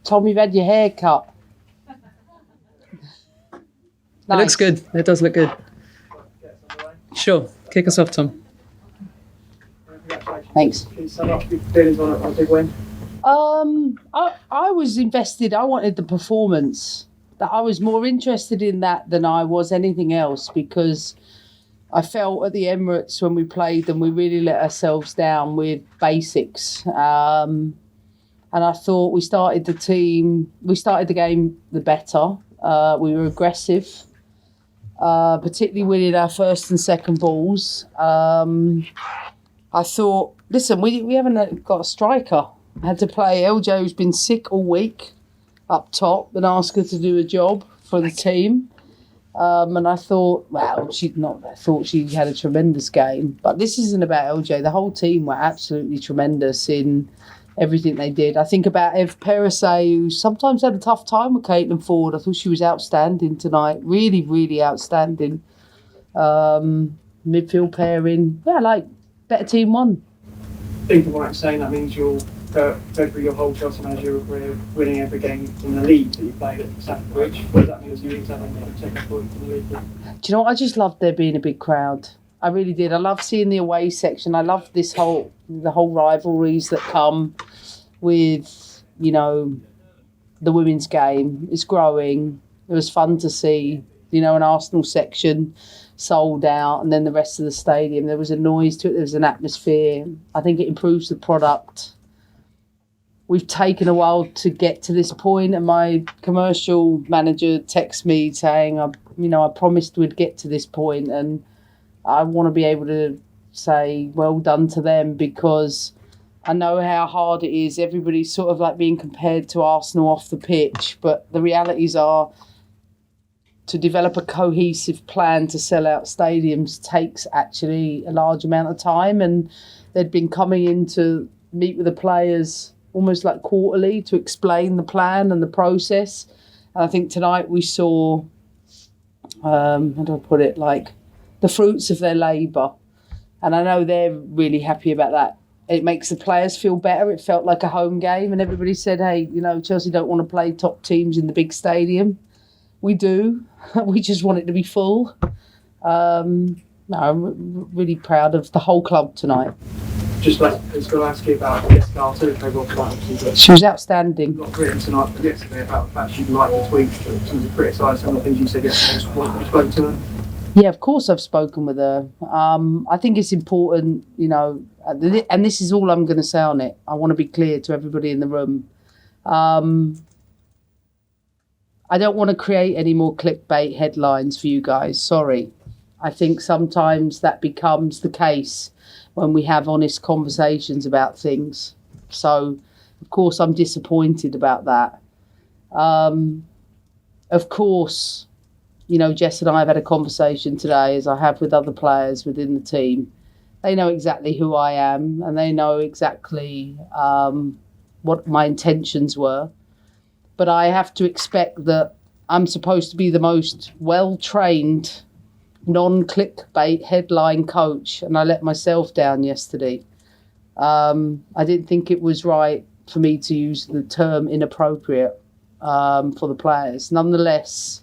told me you've had your hair cut. It looks good. It does look good. Sure. Kick us off, Tom. Thanks. Can you sum up your feelings on a big win? I was invested. I wanted the performance. That I was more interested in that than I was anything else, because I felt at the Emirates when we played them, we really let ourselves down with basics. And I thought we started the game the better. We were aggressive, particularly winning our first and second balls. I thought, listen, we haven't got a striker. I had to play LJ, who's been sick all week, up top, and ask her to do a job for the team. And I thought, I thought she had a tremendous game. But this isn't about LJ. The whole team were absolutely tremendous in everything they did. I think about Ev Perisset, who sometimes had a tough time with Caitlin Ford. I thought she was outstanding tonight. Really, really outstanding. Midfield pairing. Yeah, better team won. I think I'm right in saying that means you'll go through your whole Chelsea managerial career winning every game in the league that you played at Stamford Bridge. What does that mean as you take a point from the league? Do you know what? I just loved there being a big crowd. I really did. I love seeing the away section. I love the whole rivalries that come with, the women's game. It's growing. It was fun to see, an Arsenal section sold out, and then the rest of the stadium. There was a noise to it. There was an atmosphere. I think it improves the product. We've taken a while to get to this point, and my commercial manager texts me saying, I promised we'd get to this point, and I want to be able to say well done to them, because I know how hard it is. Everybody's sort of being compared to Arsenal off the pitch, but the realities are to develop a cohesive plan to sell out stadiums takes actually a large amount of time, and they'd been coming in to meet with the players almost quarterly to explain the plan and the process. And I think tonight we saw, how do I put it, the fruits of their labour. And I know they're really happy about that. It makes the players feel better. It felt like a home game, and everybody said, hey, Chelsea don't want to play top teams in the big stadium. We do. We just want it to be full. I'm really proud of the whole club tonight. Just I was going to ask you about Jessica Arthur. She was outstanding. A lot written tonight from yesterday about the fact she'd like the tweets to criticise some of the things you said yesterday. What you spoke to her? Yeah, of course I've spoken with her. I think it's important, and this is all I'm going to say on it. I want to be clear to everybody in the room. I don't want to create any more clickbait headlines for you guys. Sorry. I think sometimes that becomes the case when we have honest conversations about things. So, of course, I'm disappointed about that. Of course, Jess and I have had a conversation today, as I have with other players within the team. They know exactly who I am, and they know exactly what my intentions were. But I have to expect that I'm supposed to be the most well-trained, non-clickbait headline coach, and I let myself down yesterday. I didn't think it was right for me to use the term inappropriate for the players. Nonetheless,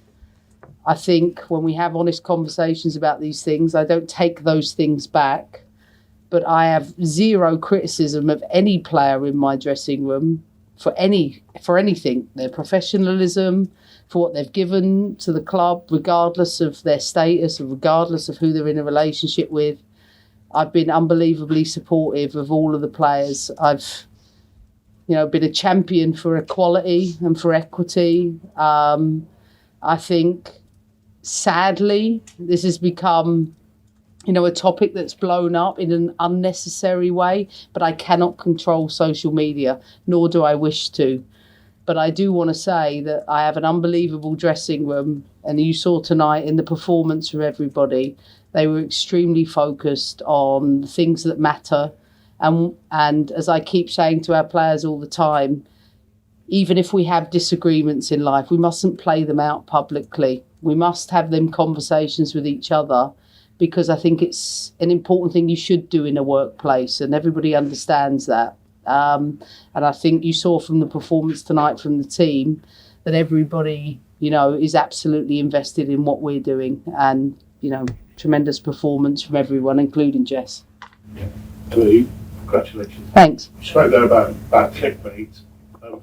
I think when we have honest conversations about these things, I don't take those things back, but I have zero criticism of any player in my dressing room for anything, their professionalism, for what they've given to the club, regardless of their status or regardless of who they're in a relationship with. I've been unbelievably supportive of all of the players. I've, been a champion for equality and for equity. I think, sadly, this has become, a topic that's blown up in an unnecessary way, but I cannot control social media, nor do I wish to. But I do want to say that I have an unbelievable dressing room, and you saw tonight in the performance from everybody, they were extremely focused on the things that matter. And as I keep saying to our players all the time, even if we have disagreements in life, we mustn't play them out publicly. We must have them conversations with each other, because I think it's an important thing you should do in a workplace, and everybody understands that. And I think you saw from the performance tonight from the team that everybody, is absolutely invested in what we're doing, and, tremendous performance from everyone, including Jess. Lou, congratulations. Thanks. You spoke there about clickbait.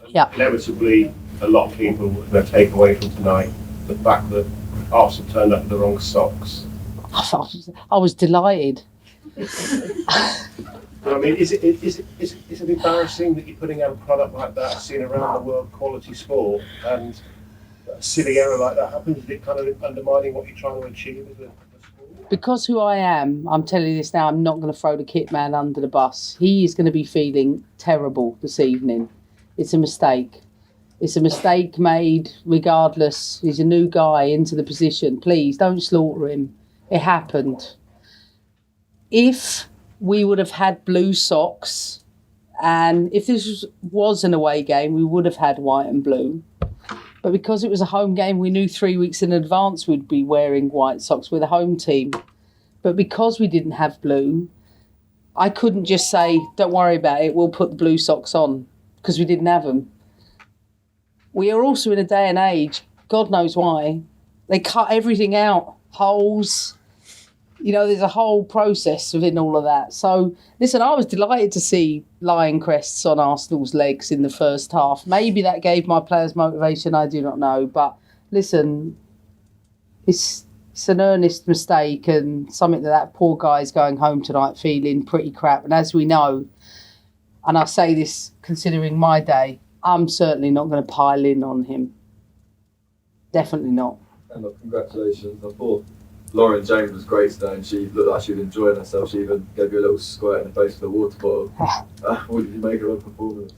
Yeah. Inevitably, a lot of people are going to take away from tonight the fact that Arsenal turned up with the wrong socks. I was delighted. I mean, is it embarrassing that you're putting out a product like that, seen around the world, quality sport, and a silly error like that happens? Is it kind of undermining what you're trying to achieve as a sport? Because who I am, I'm telling you this now, I'm not going to throw the kit man under the bus. He is going to be feeling terrible this evening. It's a mistake. It's a mistake made regardless. He's a new guy into the position. Please, don't slaughter him. It happened. If we would have had blue socks, and if this was an away game, we would have had white and blue. But because it was a home game, we knew 3 weeks in advance we'd be wearing white socks with a home team. But because we didn't have blue, I couldn't just say, don't worry about it, we'll put the blue socks on, because we didn't have them. We are also in a day and age, God knows why, they cut everything out, holes. There's a whole process within all of that. So, listen, I was delighted to see lion crests on Arsenal's legs in the first half. Maybe that gave my players motivation, I do not know. But, listen, it's an earnest mistake and something that poor guy's going home tonight feeling pretty crap. And as we know, and I say this considering my day, I'm certainly not going to pile in on him. Definitely not. And look, congratulations. I thought Lauren James was great today, and she looked like she was enjoying herself. She even gave you a little squirt in the face with a water bottle. What did you make of her performance?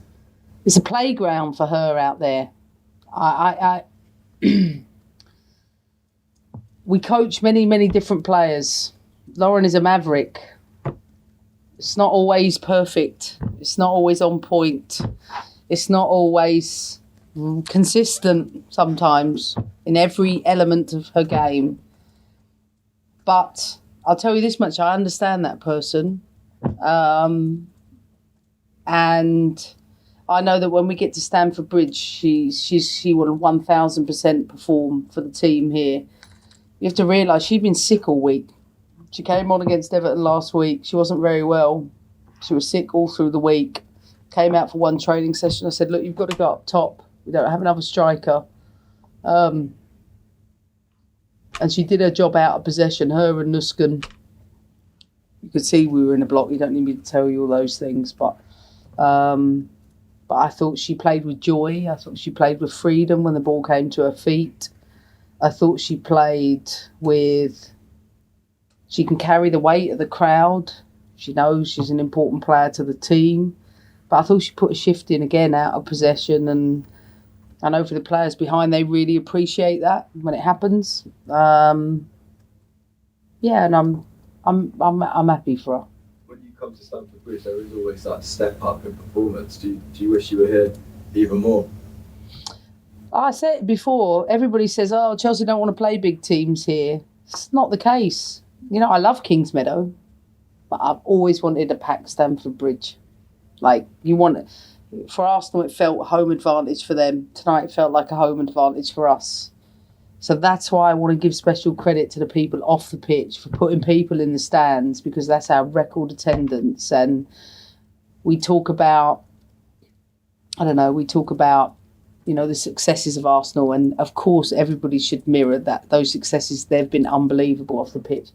It's a playground for her out there. We coach many, many different players. Lauren is a maverick. It's not always perfect. It's not always on point. It's not always consistent sometimes in every element of her game. But I'll tell you this much, I understand that person. And I know that when we get to Stamford Bridge, she will 1,000% perform for the team here. You have to realise she'd been sick all week. She came on against Everton last week. She wasn't very well. She was sick all through the week. Came out for one training session. I said, look, you've got to go up top. We don't have another striker. And she did her job out of possession, her and Nuskan. You could see we were in a block. You don't need me to tell you all those things. But I thought she played with joy. I thought she played with freedom when the ball came to her feet. I thought she played with... She can carry the weight of the crowd. She knows she's an important player to the team. But I thought she put a shift in again out of possession, and I know for the players behind, they really appreciate that when it happens. And I'm happy for her. When you come to Stamford Bridge, there is always that step up in performance. Do you wish you were here even more? I said it before. Everybody says, "Oh, Chelsea don't want to play big teams here." It's not the case. I love Kingsmeadow, but I've always wanted to pack Stamford Bridge. For Arsenal, it felt home advantage for them. Tonight, it felt like a home advantage for us. So that's why I want to give special credit to the people off the pitch for putting people in the stands, because that's our record attendance. And we talk about, the successes of Arsenal. And of course, everybody should mirror that. Those successes, they've been unbelievable off the pitch.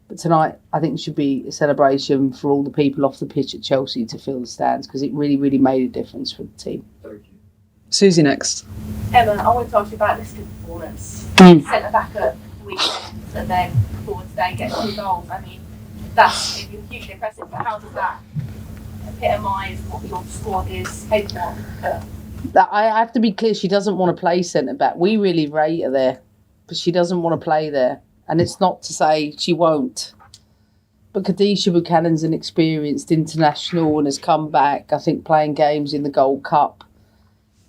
But tonight, I think it should be a celebration for all the people off the pitch at Chelsea to fill the stands, because it really, really made a difference for the team. Thank you. Susie next. Emma, I want to ask you about Liston's performance. Centre back at the weekend and then forward today, getting 2 goals. I mean, that's hugely impressive, but how does that epitomise what your squad is capable of? I have to be clear, she doesn't want to play centre back. We really rate her there, but she doesn't want to play there. And it's not to say she won't. But Khadijah Buchanan's an experienced international and has come back, I think, playing games in the Gold Cup.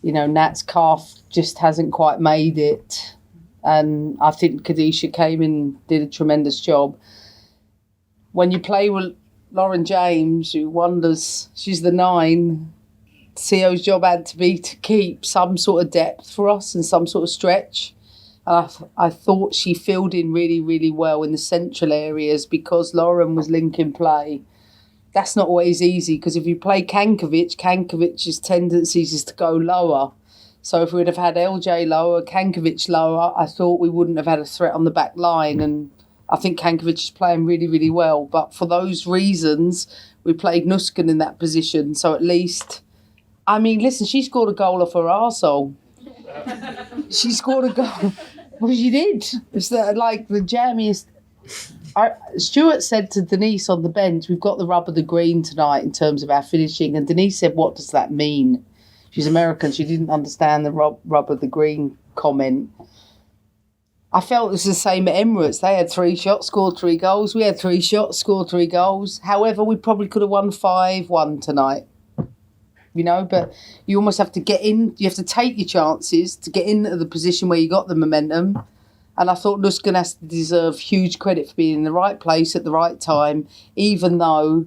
Nat's calf just hasn't quite made it. And I think Khadijah came in, did a tremendous job. When you play with Lauren James, who wonders, she's the 9. CEO's job had to be to keep some sort of depth for us and some sort of stretch. I thought she filled in really, really well in the central areas because Lauren was linking play. That's not always easy because if you play Kankovic's tendencies is to go lower. So if we'd have had LJ lower, Kankovic lower, I thought we wouldn't have had a threat on the back line. And I think Kankovic is playing really, really well. But for those reasons, we played Nuskin in that position. So at least, I mean, listen, she scored a goal off her arsehole. She scored a goal. Well, she did. It's like the jammiest. Stuart said to Denise on the bench, we've got the rub of the green tonight in terms of our finishing. And Denise said, what does that mean? She's American. She didn't understand the rub of the green comment. I felt it was the same at Emirates. They had 3 shots, scored 3 goals. We had 3 shots, scored 3 goals. However, we probably could have won 5-1 tonight. You know, but you almost have to get in. You have to take your chances to get into the position where you got the momentum. And I thought Nuskin has to deserve huge credit for being in the right place at the right time, even though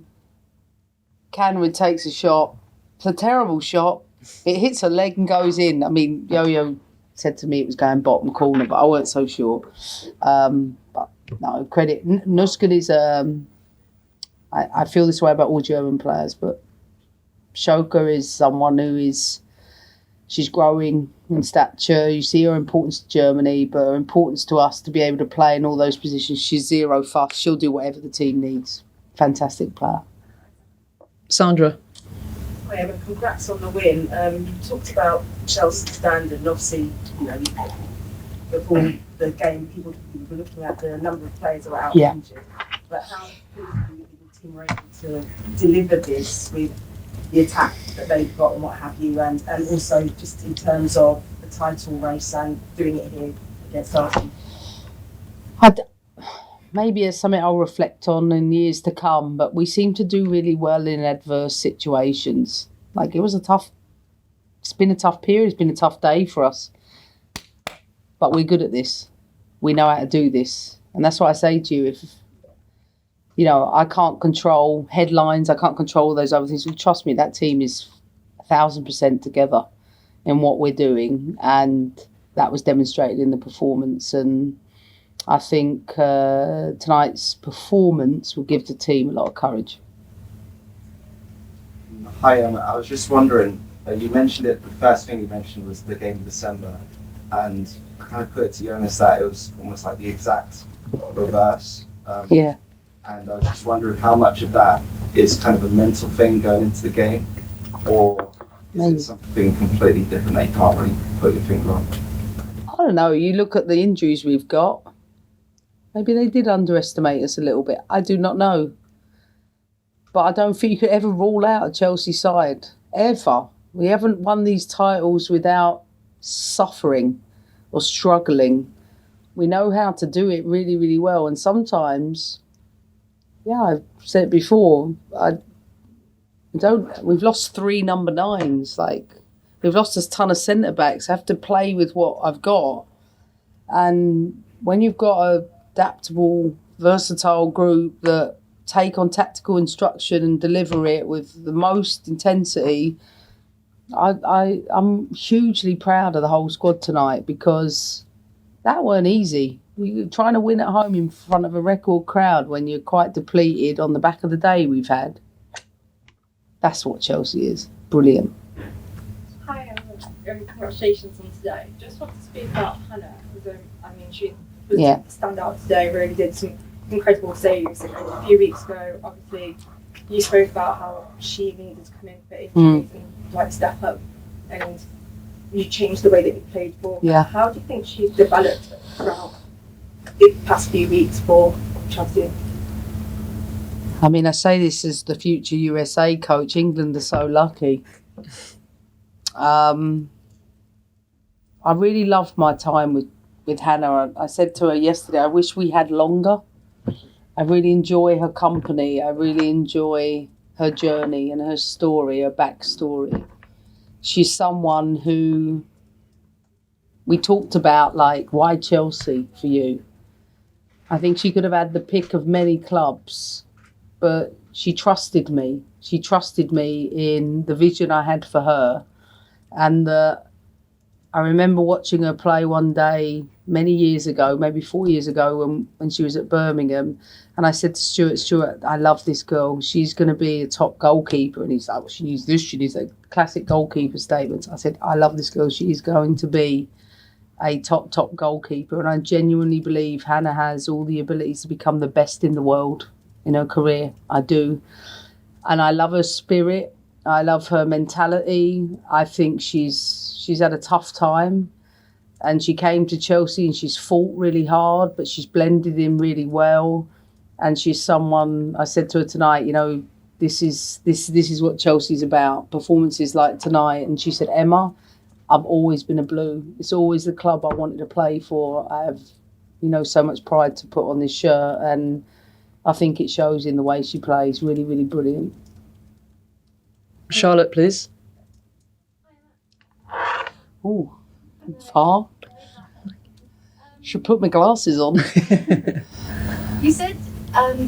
Cameron takes a shot. It's a terrible shot. It hits her leg and goes in. I mean, Yo-Yo said to me it was going bottom corner, but I weren't so sure. But no, credit. Nuskin is... I feel this way about all German players, but Shoka is someone who is... She's growing in stature. You see her importance to Germany, but her importance to us to be able to play in all those positions. She's zero fuss. She'll do whatever the team needs. Fantastic player. Sandra. Hi Emma, congrats on the win. You talked about Chelsea's standard, and obviously, you know, before the game, people were looking at the number of players that were out injured. But how good the team were able to deliver this with the attack that they've got and what have you, and also just in terms of the title race and doing it here against Arsenal? Maybe it's something I'll reflect on in years to come, but we seem to do really well in adverse situations. Like, it's been a tough period, it's been a tough day for us. But we're good at this. We know how to do this. And that's what I say to you, I can't control headlines, I can't control those other things. Well, trust me, that team is 1,000% together in what we're doing. And that was demonstrated in the performance. And I think tonight's performance will give the team a lot of courage. Hi, I was just wondering, you mentioned it, the first thing you mentioned was the game in December, and I kind of put it to Jonas that it was almost like the exact reverse. Yeah. And I was just wondering how much of that is kind of a mental thing going into the game, or is it something completely different that you can't really put your finger on? I don't know, you look at the injuries we've got. Maybe they did underestimate us a little bit. I do not know. But I don't think you could ever rule out a Chelsea side. Ever. We haven't won these titles without suffering or struggling. We know how to do it really, really well. And sometimes, I've said it before, we've lost 3 number 9s. Like, we've lost a ton of centre-backs. I have to play with what I've got. And when you've got a adaptable, versatile group that take on tactical instruction and deliver it with the most intensity, I'm hugely proud of the whole squad tonight, because that weren't easy. You're trying to win at home in front of a record crowd when you're quite depleted on the back of the day we've had. That's what Chelsea is. Brilliant. Hi, congratulations on today. Just want to speak about Hannah, because she stand out today, really did some incredible saves. A few weeks ago, obviously, you spoke about how she needed to come in for injuries and step up, and you changed the way that you played for her. Yeah. How do you think she's developed throughout the past few weeks for Chelsea? I mean, I say this as the future USA coach. England are so lucky. I really loved my time with Hannah. I said to her yesterday, I wish we had longer. I really enjoy her company. I really enjoy her journey and her story, her backstory. She's someone who we talked about, like, why Chelsea for you? I think she could have had the pick of many clubs, but she trusted me. She trusted me in the vision I had for her. And I remember watching her play one day many years ago, maybe 4 years ago, when she was at Birmingham. And I said to Stuart, I love this girl. She's going to be a top goalkeeper. And he's like, well, she needs this. She needs a classic goalkeeper statement. I said, I love this girl. She is going to be a top goalkeeper. And I genuinely believe Hannah has all the abilities to become the best in the world in her career. I do. And I love her spirit. I love her mentality. I think she's had a tough time, and she came to Chelsea and she's fought really hard, but she's blended in really well. And she's someone, I said to her tonight, you know, this is what Chelsea's about, performances like tonight. And she said, Emma, I've always been a Blue. It's always the club I wanted to play for. I have, you know, so much pride to put on this shirt, and I think it shows in the way she plays. Really, really brilliant. Charlotte, please. Ooh, far. Should put my glasses on. You said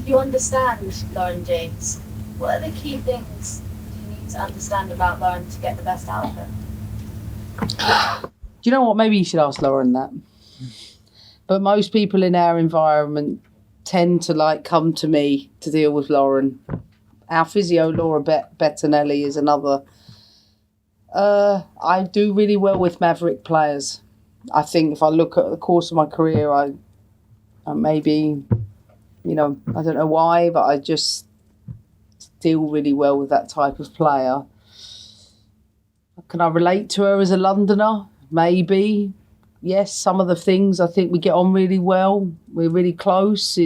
you understand Lauren James. What are the key things you need to understand about Lauren to get the best out of her? Do you know what? Maybe you should ask Lauren that. But most people in our environment tend to come to me to deal with Lauren. Our physio, Laura Bettinelli, is another. I do really well with maverick players. I think if I look at the course of my career, I maybe, you know, I don't know why, but I just deal really well with that type of player. Can I relate to her as a Londoner? Maybe. Yes, some of the things I think we get on really well. We're really close.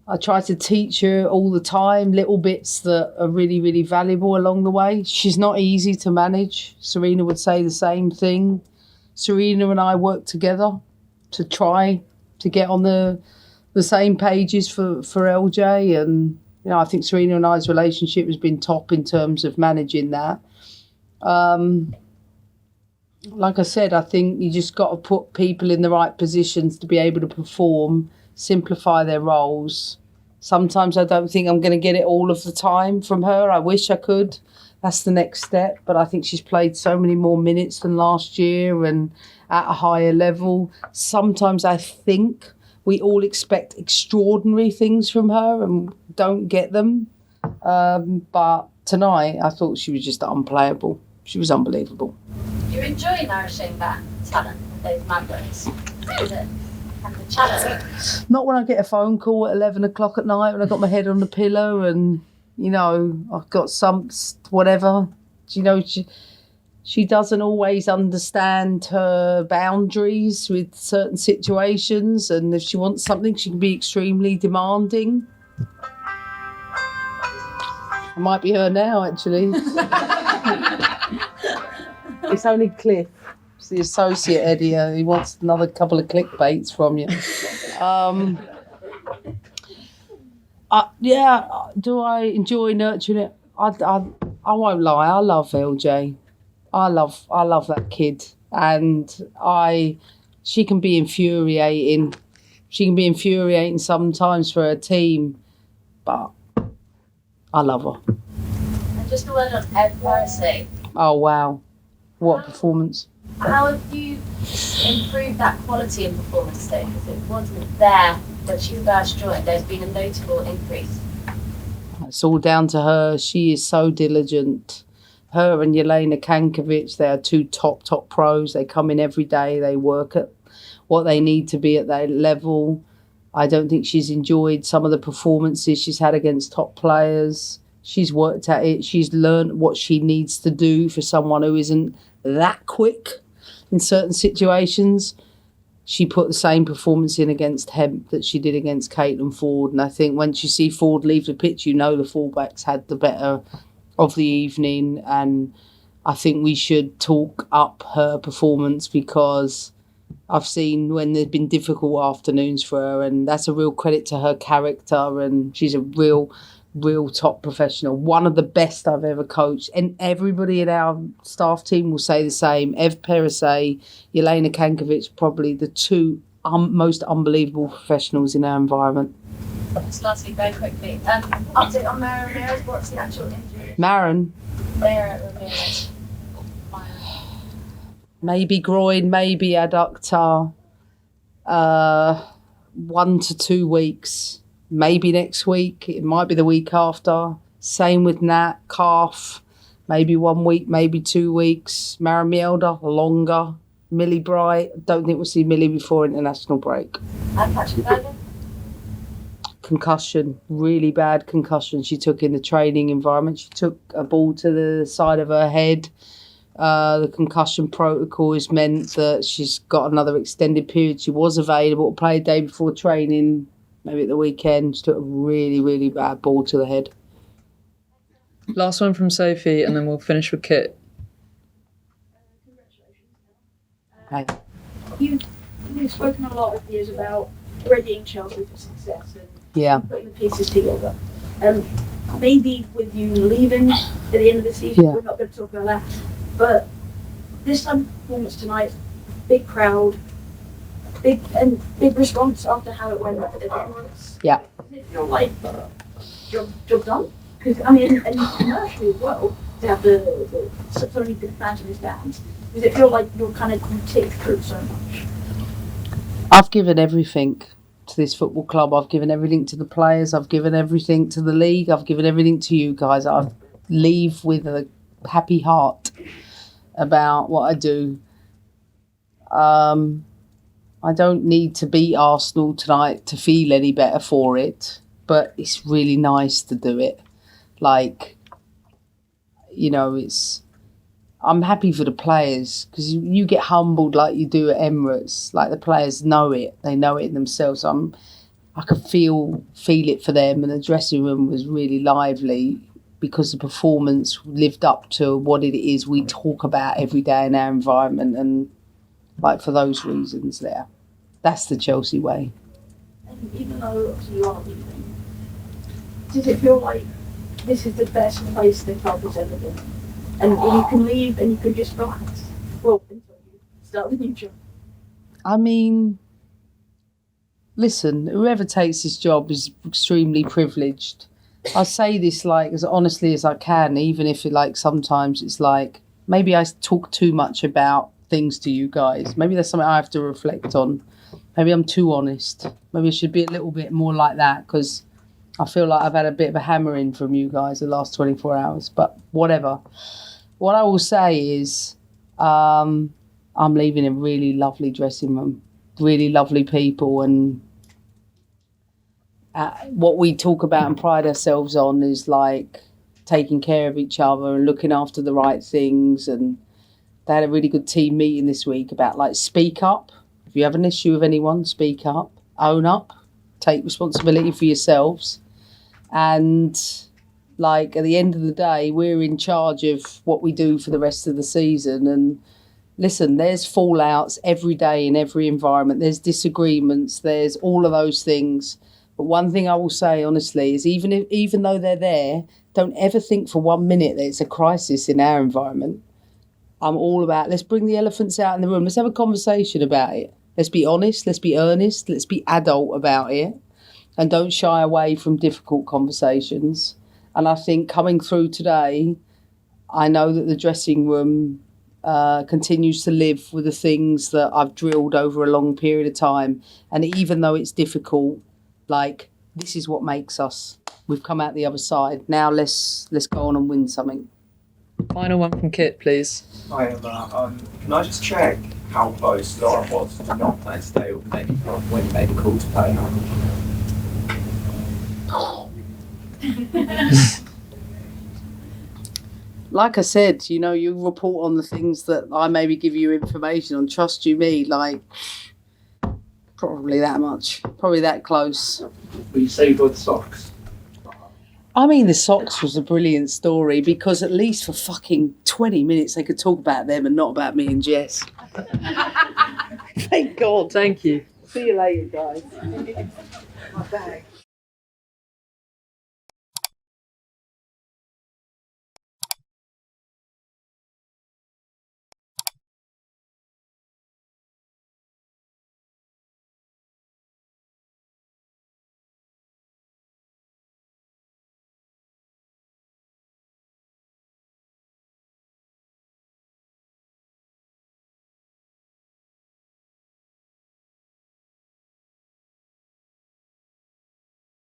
I try to teach her all the time little bits that are really, really valuable along the way. She's not easy to manage. Serena would say the same thing. Serena and I work together to try to get on the same pages for LJ. And, you know, I think Serena and I's relationship has been top in terms of managing that. Like I said, I think you just got to put people in the right positions to be able to perform, simplify their roles. Sometimes I don't think I'm going to get it all of the time from her. I wish I could. That's the next step. But I think she's played so many more minutes than last year and at a higher level. Sometimes I think we all expect extraordinary things from her and don't get them. But tonight I thought she was just unplayable. She was unbelievable. Do you enjoy nourishing that talent, those mavericks? Is it? And the challenge? Not when I get a phone call at 11 o'clock at night when I've got my head on the pillow and, you know, I've got some whatever. You know, she doesn't always understand her boundaries with certain situations, and if she wants something, she can be extremely demanding. It might be her now, actually. It's only Cliff. It's the associate Eddie. He wants another couple of clickbaits from you. Do I enjoy nurturing it? I won't lie. I love LJ. I love that kid, and she can be infuriating. She can be infuriating sometimes for her team, but I love her. And just a word on Ed Parasay. Oh wow, what performance! How have you improved that quality in performance though? Because it wasn't there when she first joined. There's been a notable increase. It's all down to her. She is so diligent. Her and Jelena Kankovic, they are two top pros. They come in every day. They work at what they need to be at their level. I don't think she's enjoyed some of the performances she's had against top players. She's worked at it. She's learned what she needs to do for someone who isn't that quick in certain situations. She put the same performance in against Hemp that she did against Caitlin Ford. And I think once you see Ford leave the pitch, you know the fullbacks had the better of the evening. And I think we should talk up her performance, because I've seen when there's been difficult afternoons for her, and that's a real credit to her character, and she's a real top professional, one of the best I've ever coached. And everybody in our staff team will say the same. Ev Parasay, Jelena Kankovic, probably the two most unbelievable professionals in our environment. Just lastly, very quickly, update on Mara Ramirez. What's the actual injury? Marin, Mara Ramirez. maybe groin, maybe adductor. 1 to 2 weeks, maybe next week. It might be the week after. Same with Nat, calf. Maybe 1 week, maybe 2 weeks. Maramielda, longer. Millie Bright, don't think we'll see Millie before international break. And Patrick Bergen? Concussion, really bad concussion she took in the training environment. She took a ball to the side of her head. The concussion protocol has meant that she's got another extended period. She was available to play a day before training, maybe at the weekend. She took a really, really bad ball to the head. Last one from Sophie, and then we'll finish with Kit. Okay. You've spoken a lot of years about readying Chelsea for success and Yeah. putting the pieces together. Maybe with you leaving at the end of the season, Yeah. we're not going to talk about that. But this time performance tonight, big crowd, big response after how it went at the Emirates. Yeah. Does it feel like job done? Because I mean, and commercially as well, to have so many good fans in the stands. Does it feel like you're kind of ticked through so much? I've given everything to this football club. I've given everything to the players. I've given everything to the league. I've given everything to you guys. I leave with a happy heart about what I do. I don't need to beat Arsenal tonight to feel any better for it, but it's really nice to do it. Like, you know, I'm happy for the players because you get humbled like you do at Emirates. Like the players know it; they know it themselves. I could feel it for them, and the dressing room was really lively because the performance lived up to what it is we talk about every day in our environment, and like for those reasons, that's the Chelsea way. And even though obviously you are leaving, does it feel like this is the best place the club has ever been? And you can leave and you can just relax. Well, until you start the new job. I mean, listen, whoever takes this job is extremely privileged. I say this like as honestly as I can, even if it like sometimes it's like maybe I talk too much about things to you guys. Maybe that's something I have to reflect on. Maybe I'm too honest. Maybe I should be a little bit more like that because I feel like I've had a bit of a hammering from you guys the last 24 hours. But whatever. What I will say is I'm leaving a really lovely dressing room, really lovely people, and what we talk about and pride ourselves on is like taking care of each other and looking after the right things. And they had a really good team meeting this week about like speak up. If you have an issue with anyone, speak up, own up, take responsibility for yourselves. And like at the end of the day, we're in charge of what we do for the rest of the season. And listen, there's fallouts every day in every environment. There's disagreements. There's all of those things. But one thing I will say honestly is even though they're there, don't ever think for 1 minute that it's a crisis in our environment. I'm all about let's bring the elephants out in the room. Let's have a conversation about it. Let's be honest. Let's be earnest. Let's be adult about it. And don't shy away from difficult conversations. And I think coming through today, I know that the dressing room continues to live with the things that I've drilled over a long period of time. And even though it's difficult, like this is what makes us. We've come out the other side. Now let's go on and win something. Final one from Kit, please. Hi, Emma. Can I just check how close Laura was to not playing today, or maybe when you made the call to play? Like I said, you know, you report on the things that I maybe give you information on. Trust you me, like probably that much, probably that close. Were you saved by the socks? I mean, the socks was a brilliant story because at least for fucking 20 minutes they could talk about them and not about me and Jess. Thank God. Thank you. See you later, guys. My bag.